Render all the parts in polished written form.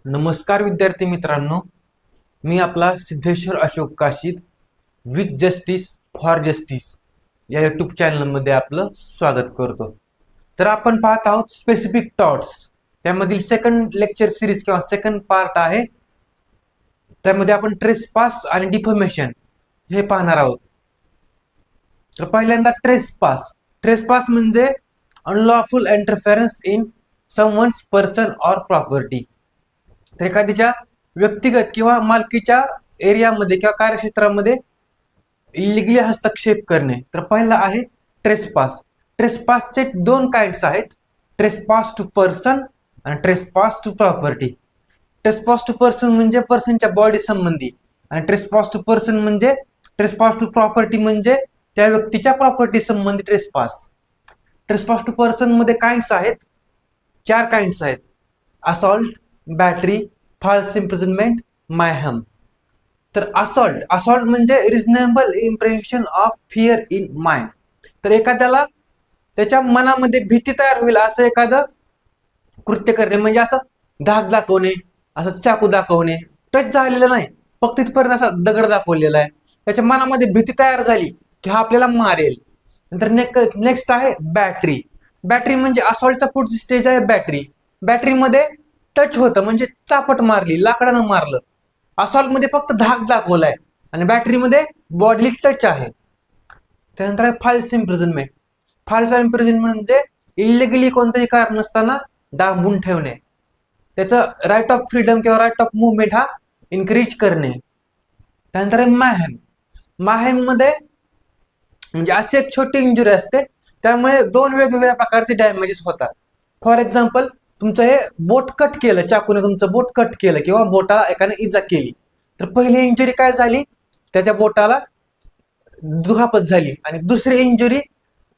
नमस्कार विद्यार्थी मित्रांनो, मी आपला Siddheshwar Ashok Kashid with justice for justice या यूट्यूब चॅनलमध्ये आपलं स्वागत करतो. तर आपण पाहत आहोत स्पेसिफिक थॉट्स, त्यामधील सेकंड लेक्चर सिरीज किंवा सेकंड पार्ट आहे. त्यामध्ये आपण ट्रेसपास आणि डिफॉर्मेशन हे पाहणार आहोत. तर पहिल्यांदा ट्रेसपास. ट्रेसपास म्हणजे unlawful interference in someone's person or property. तर एखाद्याच्या व्यक्तिगत किंवा मालकीच्या एरियामध्ये किंवा कार्यक्षेत्रामध्ये इलिगली हस्तक्षेप करणे. तर पहिला आहे ट्रेसपास. ट्रेसपासचे दोन काइंड्स आहेत, ट्रेसपास टू पर्सन आणि trespass to property. Trespass to person म्हणजे पर्सनच्या बॉडी संबंधी, आणि ट्रेसपास टू पर्सन म्हणजे ट्रेसपास टू प्रॉपर्टी म्हणजे त्या व्यक्तीच्या प्रॉपर्टी संबंधी ट्रेसपास. ट्रेसपास टू पर्सन मध्ये काइंड्स आहेत, 4 काइंड्स आहेत: assault, battery, false imprisonment, mayhem. तर असॉल्ट म्हणजे reasonable impression of fear in mind. तर एखाद्याला त्याच्या मनामध्ये भीती तयार होईल असं एखादं कृत्य करणे, म्हणजे असं धाक दाखवणे, असं चाकू दाखवणे, टच झालेलं नाही, फक्त तिथपर्यंत असा दगड दाखवलेला आहे, त्याच्या मनामध्ये भीती तयार झाली की हा आपल्याला मारेल. नंतर नेक्स्ट आहे बॅटरी. बॅटरी म्हणजे असॉल्टचा पुढची स्टेज आहे बॅटरी. बॅटरीमध्ये टच होतं म्हणजे चापट मारली, लाकडानं मारलं. असॉल्ट मध्ये फक्त धाक दाखवलाय आणि बॅटरीमध्ये बॉडली टच आहे. त्यानंतर आहे फॉल्स इम्प्रिझनमेंट. फॉल्स इम्प्रिझनमेंट म्हणजे इलिगली कोणतंही कारण नसताना डांबून ठेवणे, त्याचं राईट ऑफ फ्रीडम किंवा राईट ऑफ मुवमेंट हा इन्क्रीज करणे. त्यानंतर आहे मायहॅम. मायहॅम मध्ये म्हणजे अशी एक छोटी इंजुरी असते, त्यामुळे 2 वेगवेगळ्या प्रकारचे डॅमेजेस होतात. फॉर एक्झाम्पल, तुमचं हे बोट कट केलं, चाकूने तुमचं बोट कट केलं किंवा बोटाला एकाने इजा केली, तर पहिली इंजुरी काय झाली, त्याच्या बोटाला दुखापत झाली, आणि दुसरी इंजुरी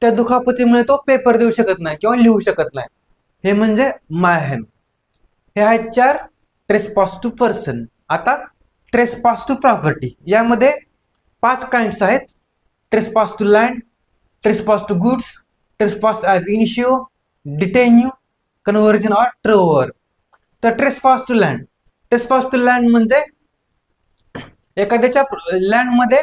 त्या दुखापतीमुळे तो पेपर देऊ शकत नाही किंवा लिहू शकत नाही. हे म्हणजे मायहॅम. हे आहेत 4 ट्रेसपास टू पर्सन. आता ट्रेसपास टू प्रॉपर्टी, यामध्ये 5 काइंड्स आहेत: trespass to land, trespass to goods, trespass ab initio, detinue, conversion or trover. तर trespass to land. Trespass to land म्हणजे एखाद्याच्या लँड मध्ये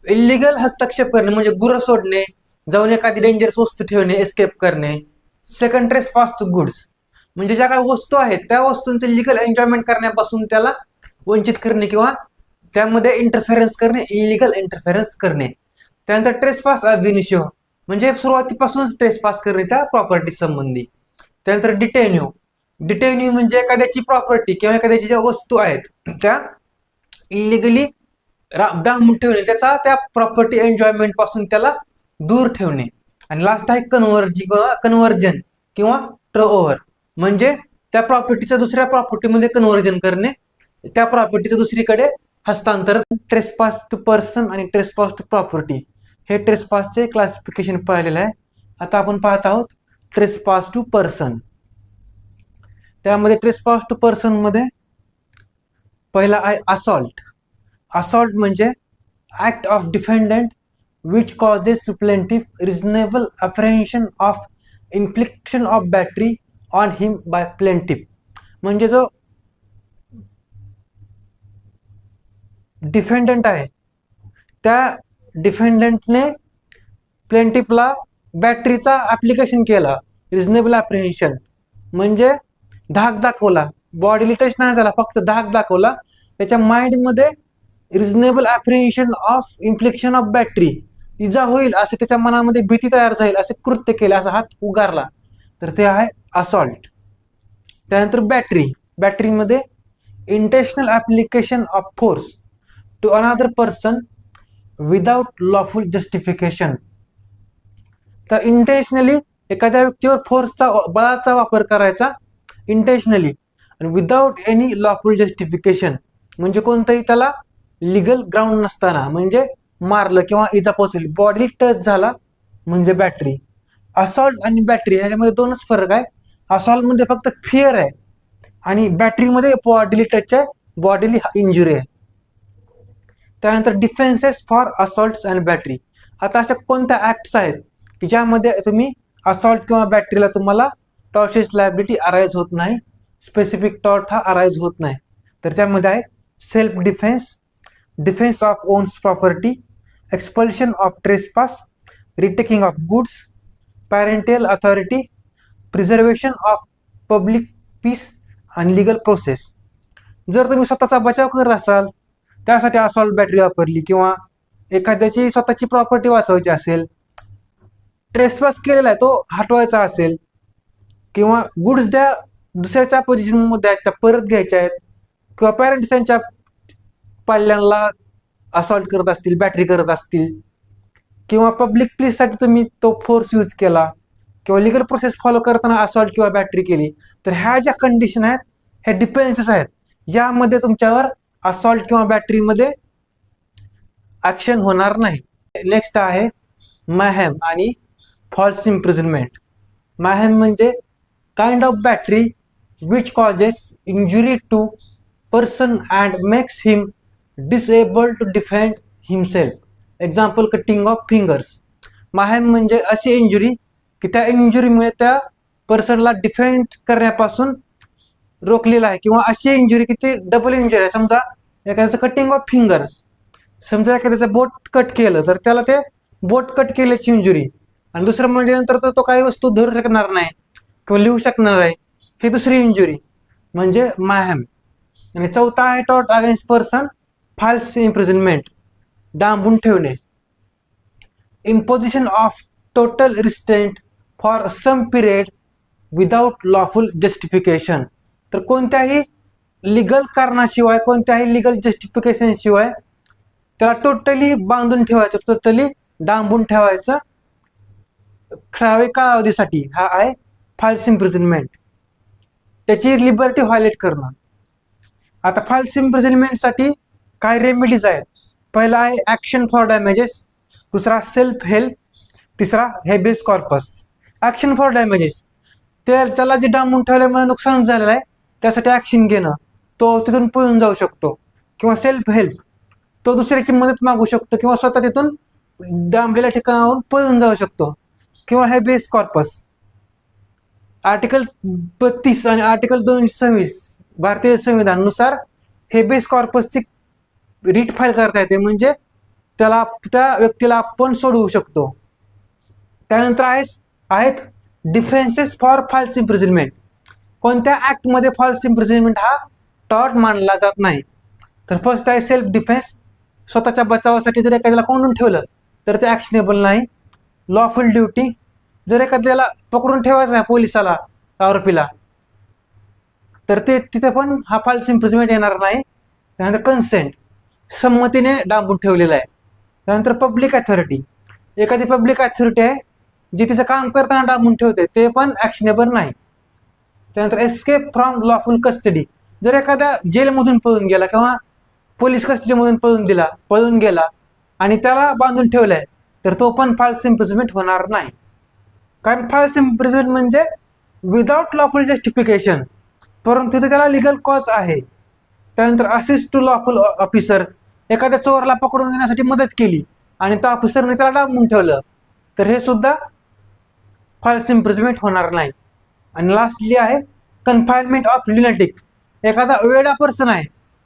इलिगल हस्तक्षेप करणे, म्हणजे गुरं सोडणे, जाऊन एखादी डेंजरस वस्तू ठेवणे, एस्केप करणे. सेकंड ट्रेसपास टू गुड्स म्हणजे ज्या काही वस्तू आहेत त्या वस्तूंचे लिगल एन्जॉयमेंट करण्यापासून त्याला वंचित करणे किंवा त्यामध्ये इंटरफेरन्स करणे, इलिगल इंटरफेरन्स करणे. त्यानंतर ट्रेसपास ॲब इनिशियो म्हणजे सुरुवातीपासूनच ट्रेसपास करणे त्या प्रॉपर्टी संबंधी. त्यानंतर डिटेन्यू. डिटेन्यू म्हणजे एखाद्याची प्रॉपर्टी किंवा एखाद्याची ज्या वस्तू आहेत त्या इलिगली डांबून ठेवणे, त्याचा त्या प्रॉपर्टी एन्जॉयमेंट पासून त्याला दूर ठेवणे. आणि लास्ट आहे कन्व्हर्जन किंवा ट्रोओव्हर म्हणजे त्या प्रॉपर्टीचं दुसऱ्या प्रॉपर्टीमध्ये कन्व्हर्जन करणे, त्या प्रॉपर्टीचं दुसरीकडे हस्तांतरण. ट्रेसपास टू पर्सन आणि ट्रेसपास टू प्रॉपर्टी हे ट्रेसपासचे क्लासिफिकेशन पाहिलेलं आहे. आता आपण पाहत आहोत ट्रेसपास टू पर्सन. त्यामध्ये ट्रेसपास टू पर्सन मध्ये पहिला आहे असॉल्ट. असॉल्ट म्हणजे act of defendant which causes to plaintiff reasonable apprehension of infliction of battery on him by plaintiff. म्हणजे जो डिफेंडंट आहे त्या डिफेंडंटने प्लेंटिफला बॅटरीचा ऍप्लिकेशन केला, रिझनेबल अप्रिहेन्शन म्हणजे धाक दाखवला, बॉडीली टच नाही झाला, फक्त धाक दाखवला, त्याच्या माइंडमध्ये reasonable apprehension of infliction of battery, इजा होईल असे त्याच्या मनामध्ये भीती तयार झाली, असे कृत्य केले, असा हात उगारला, तर ते आहे असॉल्ट. त्यानंतर बॅटरी. बॅटरीमध्ये intentional application of force to another person without lawful justification. तर इंटेन्शनली एखाद्या व्यक्तीवर फोर्सचा, बळाचा वापर करायचा इंटेन्शनली आणि विदाउट एनी लॉफुल जस्टिफिकेशन म्हणजे कोणतंही त्याला लिगल ग्राउंड नसताना, म्हणजे मारलं किंवा इजा पोचली, बॉडी टच झाला म्हणजे बॅटरी. असॉल्ट आणि बॅटरी ह्याच्यामध्ये 2च फरक आहे. असॉल्ट मध्ये फक्त फिअर आहे आणि बॅटरीमध्ये बॉडीली टच आहे, बॉडीली इंजुरी आहे. त्यानंतर defences for assault and battery. आता अशा कोणत्या ऍक्ट्स आहेत की ज्यामध्ये तुम्ही असॉल्ट किंवा बॅटरीला तुम्हाला टॉर्शियस लायबिलिटी अराईज होत नाही, स्पेसिफिक टॉर्ट हा अराईज होत नाही. तर त्यामध्ये आहे self defence, defence of one's property, expulsion of trespass, retaking of goods, parental authority, preservation of public peace आणि लिगल प्रोसेस. जर तुम्ही स्वतःचा बचाव करत असाल, त्यासाठी असॉल्ट बॅटरी वापरली किंवा एखाद्याची स्वतःची प्रॉपर्टी वाचवायची असेल, ट्रेसपास केलेला आहे तो हटवायचा असेल, किंवा गुड्स द्या दुसऱ्याच्या पोझिशनमध्ये आहेत त्या परत घ्यायच्या आहेत, किंवा पॅरेंट्स त्यांच्या पाल्यांना असॉल्ट करत असतील, बॅटरी करत असतील, किंवा पब्लिक प्लीजसाठी तुम्ही तो फोर्स यूज केला, किंवा लिगल प्रोसेस फॉलो करताना असॉल्ट किंवा बॅटरी केली, तर ह्या ज्या कंडिशन आहेत ह्या डिपेंडेन्सेस आहेत. यामध्ये तुमच्यावर असॉल्ट किंवा बॅटरीमध्ये ॲक्शन होणार नाही. नेक्स्ट आहे मॅहेम आणि फॉल्स इम्प्रिझनमेंट. मॅहेम म्हणजे kind of battery which causes injury to person and makes him disable to defend himself. Example cutting off fingers. Mayhem म्हणजे अशी इंजुरी की त्या इंजुरीमुळे त्या पर्सनला डिफेंड करण्यापासून रोखलेला आहे, किंवा अशी इंजुरी की ती डबल इंजुरी आहे. समजा एखाद्याचं कटिंग ऑफ फिंगर, समजा एखाद्याचं बोट कट केलं तर त्याला ते बोट कट केल्याची इंजुरी, आणि दुसरं म्हणजे नंतर तर तो काही वस्तू धरू शकणार नाही किंवा लिहू शकणार नाही, ही दुसरी इंजुरी म्हणजे मॅहेम. आणि चौथा आहे tort against person, false imprisonment, डांबून ठेवणे. Imposition of total restraint for some period without lawful justification. तर कोणत्याही लिगल कारणाशिवाय, कोणत्याही लिगल जस्टिफिकेशन शिवाय त्याला टोटली बांधून ठेवायचं, टोटली डांबून ठेवायचं ठराविक कालावधीसाठी, हा आहे फॉल्स इम्प्रिझनमेंट. त्याची लिबर्टी व्हायलेट करणं. आता फॉल्स इम्प्रिझनमेंटसाठी काय रेमेडीज आहेत? पहिला आहे ॲक्शन फॉर डॅमेजेस, दुसरा सेल्फ हेल्प, तिसरा habeas corpus. Action for damages, त्याला जे डांबून ठेवल्यामुळे नुकसान झालेलं आहे त्यासाठी ॲक्शन घेणं, तो तिथून पळून जाऊ शकतो. किंवा सेल्फ हेल्प, तो दुसऱ्याची मदत मागू शकतो किंवा स्वतः तिथून डांबलेल्या ठिकाणावरून पळून जाऊ शकतो. किंवा हेबियस कॉर्पस, आर्टिकल 32 आणि आर्टिकल 226 भारतीय संविधानानुसार हेबियस कॉर्पसची रीट फाईल करता येते, म्हणजे त्याला त्या व्यक्तीला आपण सोडवू शकतो. त्यानंतर आहेत डिफेन्सेस फॉर फॉल्स इम्प्रिझनमेंट. कोणत्या ॲक्टमध्ये फॉल्स इम्प्रिझनमेंट हा टॉर्ट मानला जात नाही? तर फर्स्ट आहे सेल्फ डिफेन्स, स्वतःच्या बचावासाठी जर एखाद्याला कोंडून ठेवलं तर ते ॲक्शनेबल नाही. लॉफुल ड्युटी, जर एखाद्याला पकडून ठेवायचं आहे पोलिसाला, आरोपीला, तर ते तिथे पण हा फॉल्स इम्प्रिझनमेंट येणार नाही. त्यानंतर कन्सेंट, संमतीने डांबून ठेवलेला आहे. त्यानंतर पब्लिक अथॉरिटी, एखादी पब्लिक अथॉरिटी आहे जी तिचं काम करताना डांबून ठेवते, ते पण ॲक्शनेबल नाही. त्यानंतर एस्केप फ्रॉम लॉफुल कस्टडी, जर एखाद्या जेलमधून पळून गेला किंवा पोलीस कस्टडीमधून पळून गेला आणि त्याला बांधून ठेवलंय, तर तो पण फॉल्स इम्प्रिझनमेंट होणार नाही. कारण फॉल्स इम्प्रिझनमेंट म्हणजे विदाउट लॉफुल जस्टिफिकेशन, परंतु त्याला लिगल कॉज आहे. त्यानंतर असिस्ट टू लॉफुल ऑफिसर, एखाद्या चोराला पकडून देण्यासाठी मदत केली आणि त्या ऑफिसरने त्याला डांबून ठेवलं, तर हे सुद्धा फॉल्स इम्प्रिझनमेंट होणार नाही. आणि लास्टली आहे कन्फाइनमेंट ऑफ ल्युनाटिक, एखादा वेडा पर्सन आहे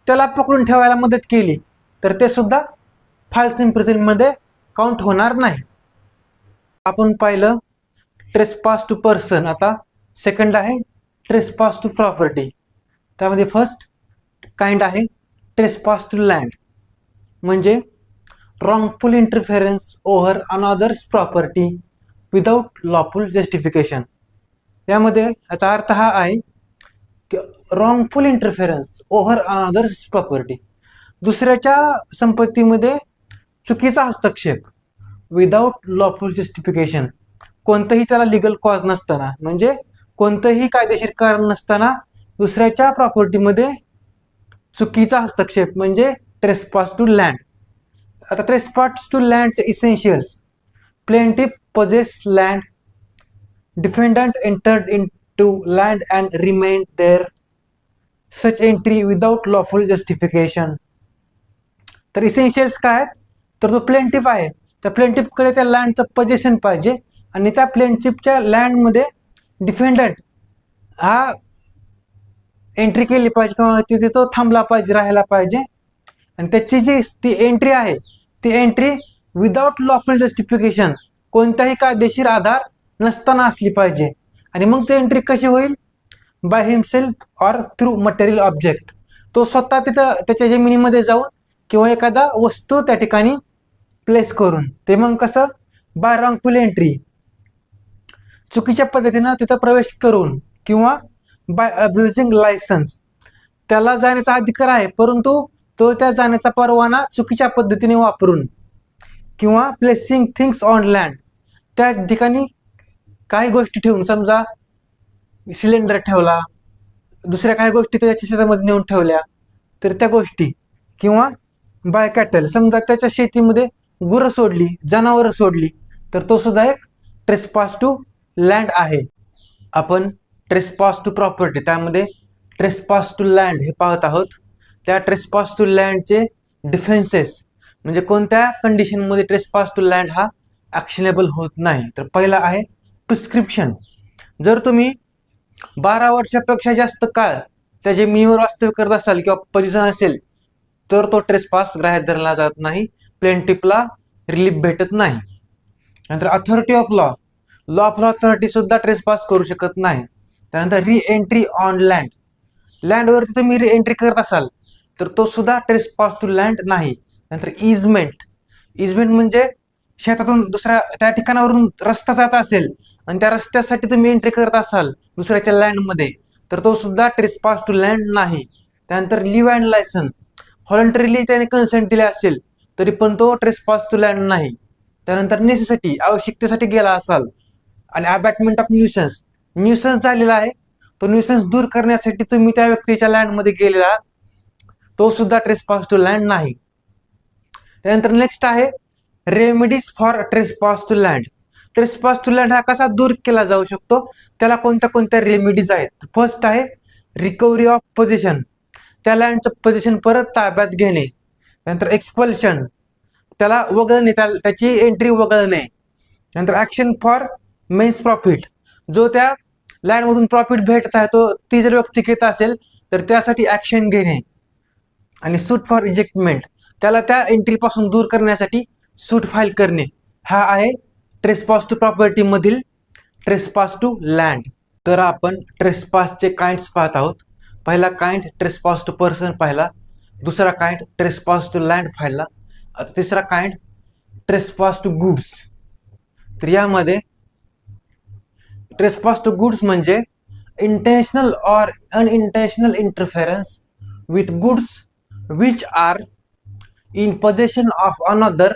त्याला पकडून ठेवायला मदत केली तर ते सुद्धा फॉल्स इम्प्रिझनमेंटमध्ये काउंट होणार नाही. आपण पाहिलं ट्रेसपास टू पर्सन, आता सेकंड आहे ट्रेसपास टू प्रॉपर्टी. त्यामध्ये फर्स्ट काइंड आहे ट्रेसपास टू लँड, म्हणजे wrongful interference over another's property without lawful justification. यामध्ये याचा अर्थ हा आहे की wrongful interference over another's property, दुसऱ्याच्या संपत्तीमध्ये चुकीचा हस्तक्षेप, विदाउट लॉफुल जस्टिफिकेशन, कोणतंही त्याला लिगल कॉज नसताना, म्हणजे कोणतंही कायदेशीर कारण नसताना दुसऱ्याच्या प्रॉपर्टीमध्ये चुकीचा हस्तक्षेप म्हणजे ट्रेसपास टू लँड. आता ट्रेसपास टू लँडचे essentials: plaintiff possess land, defendant entered into land and remained there, such entry without lawful justification. तर इसेन्शियल्स काय आहेत? तर जो प्लेंटिफ आहे त्या प्लेंटिफकडे त्या लँडचं पोझेशन पाहिजे आणि त्या प्लेंटिफच्या लँडमध्ये डिफेंडंट हा एंट्री केली पाहिजे किंवा तिथे तो थांबला पाहिजे, राहायला पाहिजे. आणि त्याची जी ती एंट्री आहे ती एंट्री विदाउट लॉफुल जस्टिफिकेशन, कोणताही कायदेशीर आधार नसताना असली पाहिजे. आणि मग ती एंट्री कशी होईल? By himself or through material object. तो स्वतः तिथं त्याच्या जमिनीमध्ये जाऊन किंवा एखादा वस्तू त्या ठिकाणी प्लेस करून. ते मग कसं? बाय रॉंगफुल एंट्री, चुकीच्या पद्धतीनं तिथं प्रवेश करून, किंवा बाय अब्युजिंग लायसन्स, त्याला जाण्याचा अधिकार आहे परंतु तो त्या जाण्याचा परवाना चुकीच्या पद्धतीने वापरून, किंवा प्लेसिंग थिंग्स ऑन लँड, त्या ठिकाणी काही गोष्टी ठेवून, समजा सिलेंडर ठेवला, दुसऱ्या काही गोष्टी त्याच्या शेतामध्ये नेऊन ठेवल्या तर त्या गोष्टी, किंवा बाय कॅटल, समजा त्याच्या शेतीमध्ये गुरं सोडली, जनावरं सोडली तर तो सुद्धा एक ट्रेसपास टू लँड आहे. आपण ट्रेसपास टू प्रॉपर्टी, त्यामध्ये ट्रेसपास टू लँड हे पाहत आहोत. त्या ट्रेसपास टू लँडचे डिफेन्सेस, म्हणजे कोणत्या कंडिशनमध्ये ट्रेसपास टू लँड हा ॲक्शनेबल होत नाही. तर पहिला आहे प्रिस्क्रिप्शन. जर तुम्ही 12 वर्षापेक्षा जास्त काळ त्या जमिनीवर वास्तव्य करत असाल किंवा पोझिशन असेल तर तो ट्रेसपास ग्राह्य धरला जात नाही, प्लेंटिफला रिलीफ भेटत नाही. नंतर authority of law, lawful authority सुद्धा ट्रेसपास करू शकत नाही. त्यानंतर री एंट्री ऑन लँड, लँडवरती तुम्ही री एंट्री करत असाल तर तो सुद्धा ट्रेसपास टू लँड नाही. नंतर इजमेंट, इजमेंट म्हणजे शेतातून दुसऱ्या त्या ठिकाणावरून रस्ता जात असेल आणि त्या रस्त्यासाठी तुम्ही एंट्री करत असाल दुसऱ्याच्या लँडमध्ये तर तो सुद्धा ट्रेसपास टू लँड नाही. त्यानंतर लिव्ह अँड लायसन, व्हॉलंटरीली त्याने कन्सेंट दिले असेल तरी पण तो ट्रेसपास टू लँड नाही. त्यानंतर नेसेसिटी, आवश्यकतेसाठी गेला असाल. आणि अबॅटमेंट ऑफ न्यूसन्स, न्यूसन्स झालेला आहे तो न्यूसन्स दूर करण्यासाठी तुम्ही त्या व्यक्तीच्या लँडमध्ये गेलेला, तो सुद्धा ट्रेसपास टू लँड नाही. त्यानंतर नेक्स्ट आहे remedies for trespass to land. Trespass to land हा कसा दूर केला जाऊ शकतो, त्याला कोणत्या कोणत्या रेमेडीज आहेत? फर्स्ट आहे रिकव्हरी ऑफ पोझिशन, त्या लँडचं पोझिशन परत ताब्यात घेणे. नंतर एक्सपल्शन, त्याला वगळणे, त्याची एंट्री वगळणे. नंतर ॲक्शन फॉर मेन्स प्रॉफिट, जो त्या लँडमधून प्रॉफिट भेटत आहे तो ती जर व्यक्ती घेत असेल तर त्यासाठी ॲक्शन घेणे. आणि सूट फॉर इजेक्टमेंट, त्याला त्या एंट्रीपासून दूर करण्यासाठी सूट फाईल करणे. हा आहे ट्रेसपास टू प्रॉपर्टी मधील ट्रेसपास टू लँड. तर आपण ट्रेसपासचे काइंड्स पाहत आहोत. पहिला काइंड ट्रेसपास टू पर्सन पाहिला, दुसरा काइंड ट्रेसपास टू लँड पाहिला, तिसरा काइंड ट्रेसपास टू गुड्स. तर यामध्ये ट्रेसपास टू गुड्स म्हणजे intentional or unintentional interference with goods which are in possession of another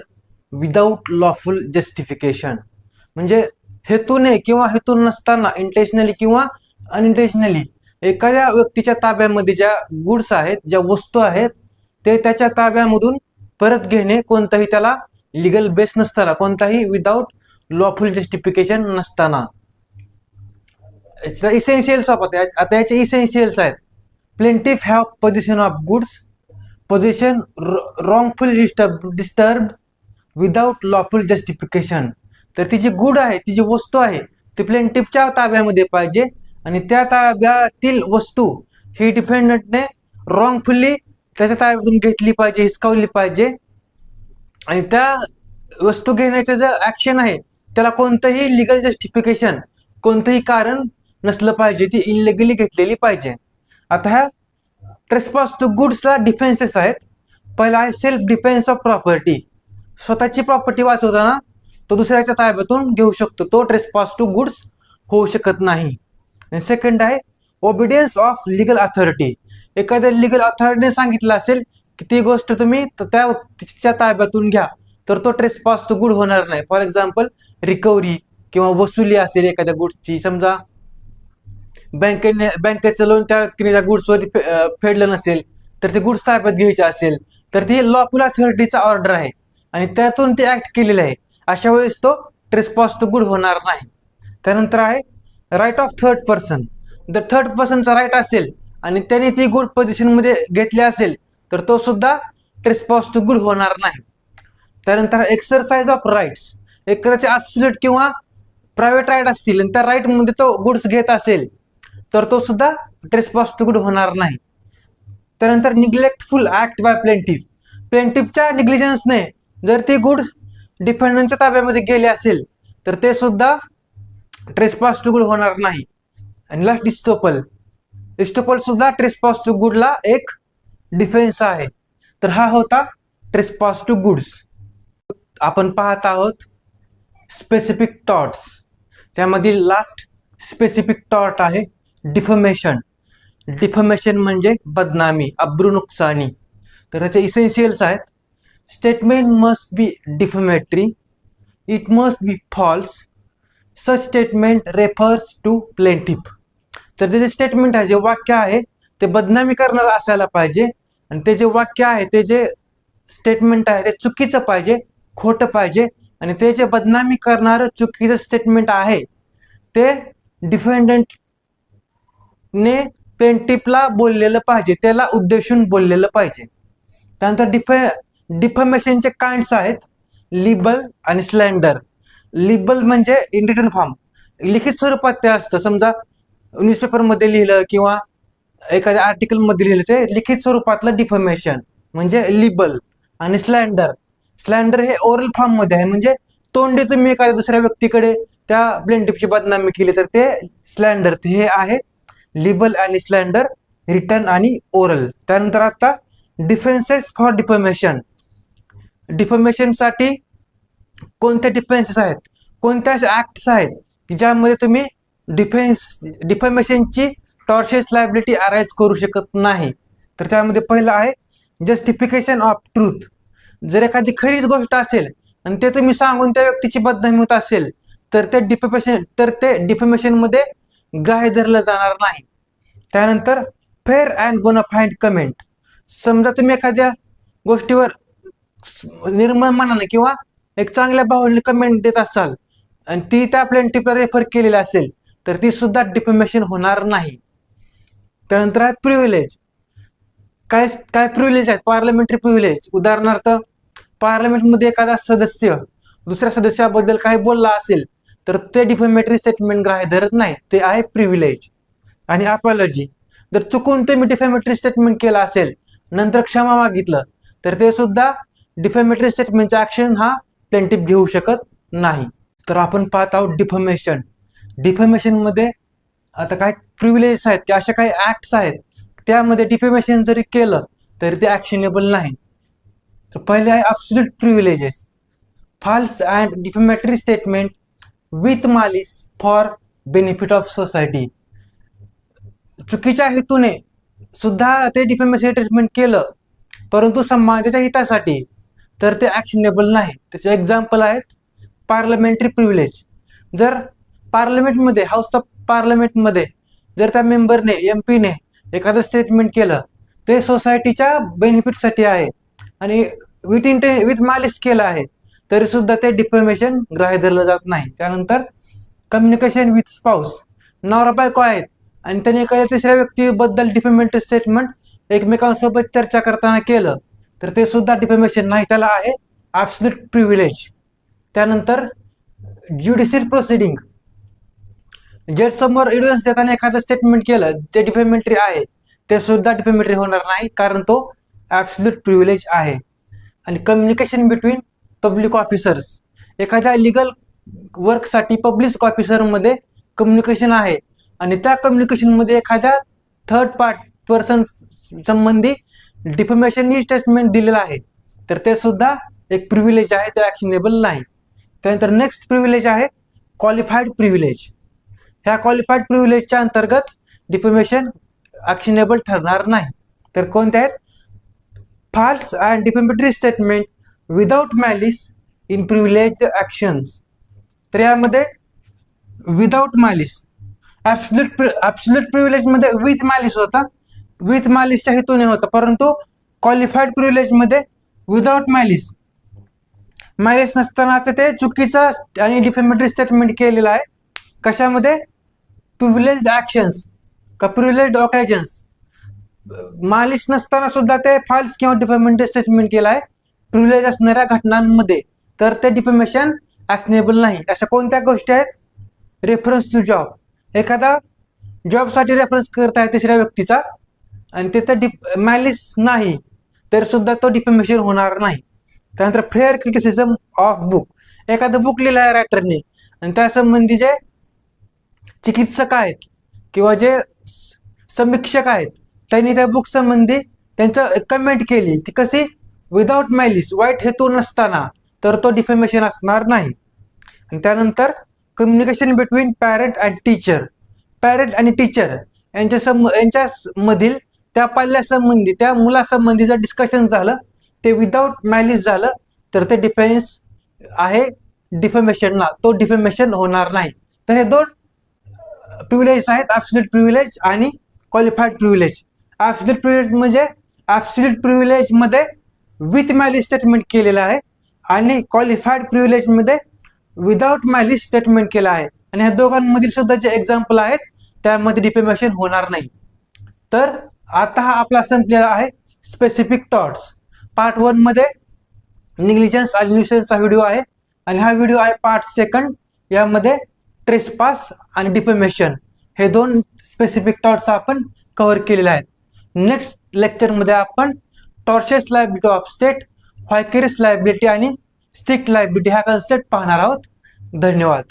without lawful justification. म्हणजे हेतूने किंवा हेतू नसताना, इंटेन्शनली किंवा अनइंटेन्शनली एखाद्या व्यक्तीच्या ताब्यामध्ये ज्या गुड्स आहेत, ज्या वस्तू आहेत ते त्याच्या ताब्यामधून परत घेणे, कोणताही त्याला लिगल बेस नसताना, कोणताही विदाउट लॉफुल जस्टिफिकेशन नसताना. इसेन्शियल्स ऑफ, आता याचे इसेन्शियल्स आहेत. Plaintiff have position of goods, position wrongful disturb without lawful justification. तर ती जी गुड आहे, ती जी वस्तू आहे ती प्लेंटिफच्या ताब्यामध्ये पाहिजे आणि त्या ताब्यातील वस्तू ही डिफेंडंटने रॉंगफुली त्याच्या ताब्यातून घेतली पाहिजे, हिसकावली पाहिजे. आणि त्या वस्तू घेण्याचं जे ॲक्शन आहे त्याला कोणतंही लिगल जस्टिफिकेशन, कोणतंही कारण नसलं पाहिजे, ती इलिगली घेतलेली पाहिजे. आता ह्या ट्रेसपास टू गुड्सला डिफेन्सेस आहेत. पहिला आहे सेल्फ डिफेन्स ऑफ प्रॉपर्टी, स्वतःची प्रॉपर्टी वाचवताना तो दुसऱ्याच्या ताब्यातून घेऊ शकतो, तो ट्रेसपास टू गुड्स होऊ शकत नाही. सेकंड आहे ओबिडियन्स ऑफ लिगल अथॉरिटी, एखाद्या लिगल अथॉरिटीने सांगितलं असेल की ती गोष्ट तुम्ही त्याच्या ताब्यातून घ्या तर तो ट्रेसपास टू गुड होणार नाही. फॉर एक्झाम्पल रिकव्हरी किंवा वसुली असेल एखाद्या गुड्सची, समजा बँकेचं लोन त्या व्यक्तीने त्या गुड्सवर फेडलं नसेल तर ते गुड्स ताब्यात घ्यायचे असेल तर ती लॉफुल अथॉरिटीचा ऑर्डर आहे आणि त्यातून ते ऍक्ट केलेलं आहे, अशा वेळेस तो ट्रेसपास टू गुड होणार नाही. त्यानंतर आहे राईट ऑफ थर्ड पर्सन, जर थर्ड पर्सनचा राईट असेल आणि त्याने ती गुड पोझिशनमध्ये घेतली असेल तर तो सुद्धा ट्रेसपास टू गुड होणार नाही. त्यानंतर एक्सरसाइज ऑफ राईट्स, एखाद्याचे ॲब्सोल्यूट किंवा प्रायव्हेट राईट असतील आणि त्या राईटमध्ये तो गुड्स घेत असेल तर तो सुद्धा ट्रेसपास टू गुड होणार नाही. त्यानंतर निग्लेक्टफुल ऍक्ट बाय प्लेंटिफ, प्लेंटिफच्या निग्लिजन्सने जर ते गुड डिफेंडंटच्या ताब्यामध्ये गेले असेल तर ते सुद्धा ट्रेसपास टू गुड होणार नाही. आणि लास्ट इस्टोपल, इस्टोपल सुद्धा ट्रेसपास टू गुडला एक डिफेन्स आहे. तर हा होता ट्रेसपास टू गुड्स. आपण पाहत आहोत स्पेसिफिक टॉर्ट्स. त्यामधील लास्ट स्पेसिफिक टॉर्ट आहे डिफमेशन. डिफमेशन म्हणजे बदनामी, अब्रू, नुकसानी. तर त्याचे इसेन्शियल्स आहेत. Statement must be defamatory, it must be false, such statement refers to plaintiff. तर ते जे स्टेटमेंट आहे, जे वाक्य आहे ते बदनामी करणारं असायला पाहिजे आणि ते जे वाक्य आहे, ते जे स्टेटमेंट आहे ते चुकीचं पाहिजे, खोटं पाहिजे. आणि ते जे बदनामी करणारं चुकीचं स्टेटमेंट आहे ते डिफेंडंटने प्लेंटिफला बोललेलं पाहिजे, त्याला उद्देशून बोललेलं पाहिजे. त्यानंतर डिफमेशनचे काइंड्स आहेत लिबल आणि स्लँडर. लिबल म्हणजे इन रिटन फॉर्म, लिखित स्वरूपात ते असतं. समजा न्यूजपेपरमध्ये लिहिलं किंवा एखाद्या आर्टिकलमध्ये लिहिलं, ते लिखित स्वरूपातलं डिफमेशन म्हणजे लिबल. आणि स्लँडर, स्लँडर हे ओरल फॉर्म मध्ये आहे, म्हणजे तोंडी तुम्ही एखाद्या दुसऱ्या व्यक्तीकडे त्या प्लेंटिफची बदनामी केली तर ते स्लँडर. हे आहे लिबल आणि स्लँडर, रिटन आणि ओरल. त्यानंतर आता डिफेन्सेस फॉर डिफमेशन. डिफमेशनसाठी कोणते डिफेन्सेस आहेत, कोणत्या ऍक्ट्स आहेत की ज्यामध्ये तुम्ही डिफमेशनची टॉर्शियस लायबिलिटी अराईज करू शकत नाही. तर त्यामध्ये पहिलं आहे जस्टिफिकेशन ऑफ ट्रूथ. जर एखादी खरीच गोष्ट असेल आणि ते तुम्ही सांगून त्या व्यक्तीची बदनामी होत असेल तर ते डिफमेशन मध्ये ग्राह्य धरलं जाणार नाही. त्यानंतर फेअर अँड बोनाफाईड कमेंट. समजा तुम्ही एखाद्या गोष्टीवर निर्मळ मनाने किंवा एक चांगल्या भावनेने कमेंट देत असाल आणि ती त्या प्लेंटिफला रेफर केलेली असेल तर ती सुद्धा डिफमेशन होणार नाही. त्यानंतर आहे प्रिव्हिलेज. काय काय प्रिव्हिलेज आहेत, पार्लमेंटरी प्रिव्हिलेज. उदाहरणार्थ पार्लमेंटमध्ये एखादा सदस्य दुसऱ्या सदस्याबद्दल काही बोलला असेल तर ते डिफेमेटरी स्टेटमेंट ग्राह्य धरत नाही, ते आहे प्रिव्हिलेज. आणि अपॉलॉजी, जर चुकून तुम्ही डिफेमेटरी स्टेटमेंट केला असेल नंतर क्षमा मागितलं तर ते सुद्धा डिफेमेटरी स्टेटमेंटचे ऍक्शन हा प्लेंटिफ घेऊ शकत नाही. तर आपण पाहत आहोत डिफमेशन. डिफमेशन मध्ये आता काय प्रिव्हिलेज आहेत की अशा काही ऍक्ट्स आहेत त्यामध्ये डिफेमेशन जरी केलं तरी ते ऍक्शनेबल नाही. तर पहिले आहे absolute privileges. False and defamatory statement with malice for benefit of society. चुकीच्या हेतूने सुद्धा ते डिफेमेटरी स्टेटमेंट केलं परंतु समाजाच्या हितासाठी तर ते ऍक्शनेबल नाही. त्याचे एक्झाम्पल आहेत पार्लमेंटरी प्रिव्हिलेज. जर पार्लमेंटमध्ये, हाऊस ऑफ पार्लमेंटमध्ये जर त्या मेंबरने, एमपीने एखादं स्टेटमेंट केलं ते सोसायटीच्या बेनिफिटसाठी आहे आणि विथ मालिस केलं आहे तरी सुद्धा ते डिफेमेशन ग्राह्य धरलं जात नाही. त्यानंतर कम्युनिकेशन विथ स्पाऊस. नवरा बायको आहेत आणि त्यांनी एखाद्या तिसऱ्या व्यक्तीबद्दल डिफेमेटरी स्टेटमेंट एकमेकांसोबत चर्चा करताना केलं तर ते सुद्धा डिफेमेशन नाही, त्याला आहे ॲब्सोल्यूट प्रिव्हिलेज. त्यानंतर ज्युडिशियल प्रोसिडिंग. जज समोर एव्हिडन्स देताना एखादं स्टेटमेंट केलं जे डिफेमेटरी आहे ते सुद्धा डिफेमेटरी होणार नाही कारण तो ॲब्सोल्यूट प्रिव्हिलेज आहे. आणि कम्युनिकेशन बिटवीन पब्लिक ऑफिसर्स. एखाद्या लिगल वर्कसाठी पब्लिक ऑफिसरमध्ये कम्युनिकेशन आहे आणि त्या कम्युनिकेशनमध्ये एखाद्या थर्ड पर्सन संबंधी डिफेमेशन स्टेटमेंट दिलेलं आहे तर ते सुद्धा एक प्रिव्हिलेज आहे, ते ऍक्शनेबल नाही. त्यानंतर नेक्स्ट प्रिव्हिलेज आहे क्वालिफाईड प्रिव्हिलेज. ह्या क्वालिफाईड प्रिव्हिलेजच्या अंतर्गत डिफेमेशन ऍक्शनेबल ठरणार नाही. तर कोणते आहेत? False and defamatory statement without malice in privilege actions. तर यामध्ये विदाउट मॅलिस, ॲब्सोल्यूट प्रिव्हिलेज मध्ये विथ मॅलिस होता, विथ मॅलिसच्या हेतूने होता, परंतु क्वालिफाईड प्रिव्हिलेज मध्ये विदाउट मॅलिस, मॅलिस नसतानाच ते चुकीचं आणि डिफेमेटरी स्टेटमेंट केलेलं आहे. कशामध्ये? प्रिव्हिलेज ऍक्शन्स का प्रिव्हिलेज ऑकेजन्स. मालिश नसताना सुद्धा ते फॉल्स किंवा डिफेमेटरी स्टेटमेंट केलं आहे प्रिव्हिलेज असणाऱ्या घटनांमध्ये तर ते डिफेमेशन ऍक्शनेबल नाही. अशा कोणत्या गोष्टी आहेत? Reference to job. एखादा जॉबसाठी रेफरन्स करत आहे तिसऱ्या व्यक्तीचा आणि तिथं मॅलिस नाही तर सुद्धा तो डिफेमेशन होणार नाही. त्यानंतर फेअर क्रिटिसिझम ऑफ बुक, एखादं बुक लिहिलं आहे रायटरने आणि त्यासंबंधी जे चिकित्सक आहेत किंवा जे समीक्षक आहेत त्यांनी त्या बुक संबंधी त्यांचं कमेंट केली, ती कशी विदाउट मॅलिस, वाईट हेतू नसताना, तर तो डिफेमेशन असणार नाही. आणि त्यानंतर communication between parent and teacher, parent आणि टीचर यांच्या मधील त्या पाल्यासंबंधी त्या मुलासंबंधी जर डिस्कशन झालं ते विदाउट मॅलिस झालं तर ते डिफेन्स आहे डिफेमेशनला, तो डिफेमेशन होणार नाही. तर हे दोन प्रिव्हिलेज आहेत, ॲब्सोल्यूट प्रिव्हिलेज आणि क्वालिफाईड प्रिव्हिलेज. ॲब्सोल्यूट प्रिव्हिलेज म्हणजे ॲब्सोल्यूट प्रिव्हिलेज मध्ये विथ मॅलिस स्टेटमेंट केलेलं आहे आणि क्वालिफाईड प्रिव्हिलेज मध्ये विदाउट मॅलिस स्टेटमेंट केलं आहे. आणि ह्या दोघांमधील सुद्धा जे एक्झाम्पल आहेत त्यामध्ये डिफेमेशन होणार नाही. तर आता हा आपला संपलेला आहे स्पेसिफिक टॉर्ट्स. पार्ट 1 मध्ये निग्लिजन्स आणि न्यूसन्सचा व्हिडिओ आहे आणि हा व्हिडिओ आहे पार्ट 2. यामध्ये ट्रेसपास आणि डिफेमेशन हे दोन स्पेसिफिक टॉर्ट्स आपण कव्हर केलेले आहेत. नेक्स्ट लेक्चरमध्ये आपण टॉर्शियस लायबिलिटी ऑफ स्टेट, व्हायकरियस लायबिलिटी आणि स्ट्रिक्ट लायबिलिटी ह्या कन्सेप्ट पाहणार आहोत. धन्यवाद.